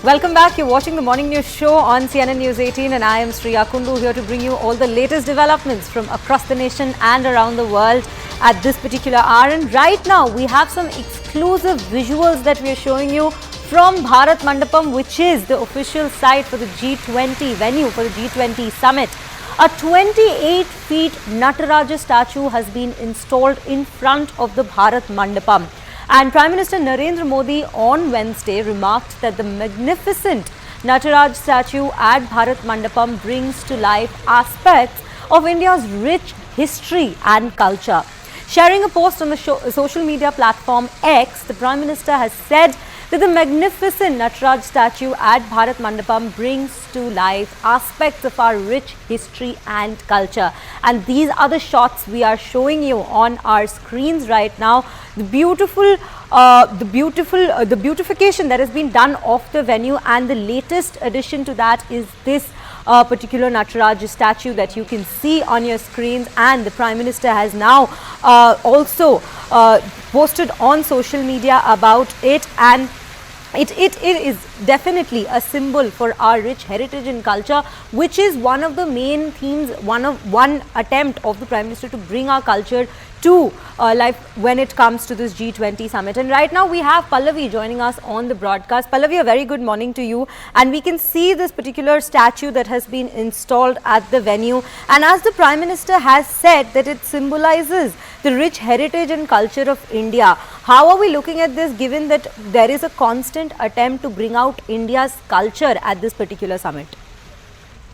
Welcome back. You're watching the Morning News Show on CNN News 18 and I am Sriya Kundu here to bring you all the latest developments from across the nation and around the world at this particular hour. And right now we have some exclusive visuals that we are showing you from Bharat Mandapam, which is the official site for the G20 venue for the G20 Summit. A 28-feet Nataraja statue has been installed in front of the Bharat Mandapam. And Prime Minister Narendra Modi on Wednesday remarked that the magnificent Nataraja statue at Bharat Mandapam brings to life aspects of India's rich history and culture. Sharing a post on the social media platform X, the Prime Minister has said that the magnificent Nataraja statue at Bharat Mandapam brings to life aspects of our rich history and culture. And these are the shots we are showing you on our screens right now. The beautification that has been done of the venue, and the latest addition to that is this particular Nataraja statue that you can see on your screens. And the Prime Minister has now also posted on social media about it, and it is definitely a symbol for our rich heritage and culture, which is one of the main themes, one attempt of the Prime Minister to bring our culture to life when it comes to this G20 summit. And right now we have Pallavi joining us on the broadcast. Pallavi, a very good morning to you. And we can see this particular statue that has been installed at the venue. And as the Prime Minister has said that it symbolizes the rich heritage and culture of India. How are we looking at this, given that there is a constant attempt to bring out India's culture at this particular summit?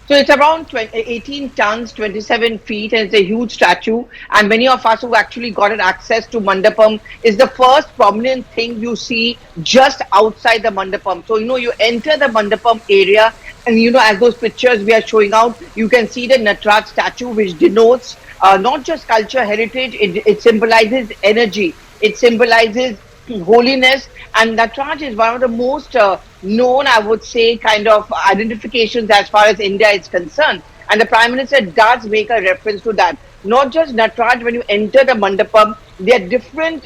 So it's around 18 tons, 27 feet, and it's a huge statue. And many of us who actually got access to Mandapam, is the first prominent thing you see just outside the Mandapam. So, you enter the Mandapam area, and, as those pictures we are showing out, you can see the Nataraja statue, which denotes not just culture, heritage, it symbolizes energy. It symbolizes holiness, and Nataraja is one of the most known, I would say, kind of identifications as far as India is concerned. And the Prime Minister does make a reference to that. Not just Nataraja, when you enter the Mandapam, there are different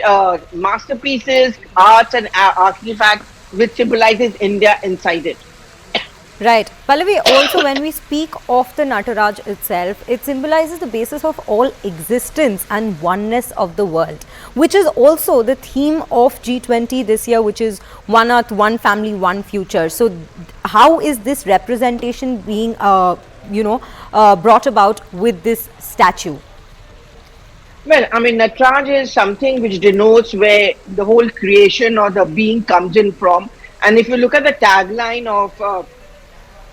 masterpieces, arts and artifacts which symbolizes India inside it. Right. Pallavi, also when we speak of the Nataraja itself, it symbolizes the basis of all existence and oneness of the world, which is also the theme of G20 this year, which is One Earth, One Family, One Future. So how is this representation being, brought about with this statue? Well, Nataraja is something which denotes where the whole creation or the being comes in from. And if you look at the tagline of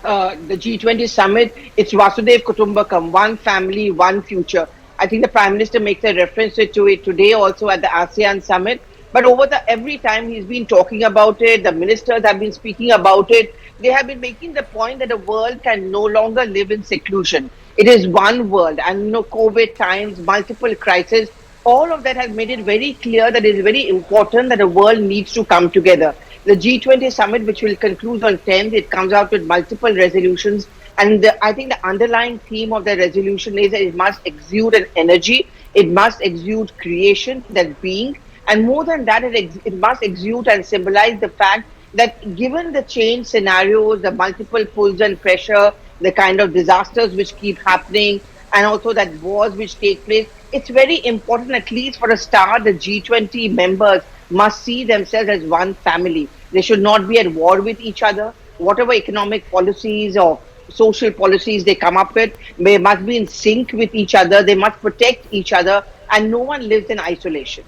the G20 Summit, it's Vasudev Kutumbakam, one family, one future. I think the Prime Minister makes a reference to it today also at the ASEAN Summit. But every time he's been talking about it, the ministers have been speaking about it. They have been making the point that the world can no longer live in seclusion. It is one world, and COVID times, multiple crises, all of that has made it very clear that it is very important that the world needs to come together. The G20 Summit, which will conclude on 10th, it comes out with multiple resolutions. And I think the underlying theme of the resolution is that it must exude an energy, it must exude creation, that being. And more than that, it must exude and symbolize the fact that given the change scenarios, the multiple pulls and pressure, the kind of disasters which keep happening, and also that wars which take place, it's very important, at least for a start, the G20 members must see themselves as one family. They should not be at war with each other. Whatever economic policies or social policies they come up with, they must be in sync with each other. They must protect each other, and no one lives in isolation.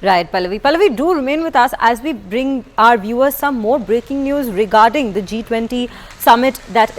Right, Pallavi. Pallavi, do remain with us as we bring our viewers some more breaking news regarding the G20 Summit that is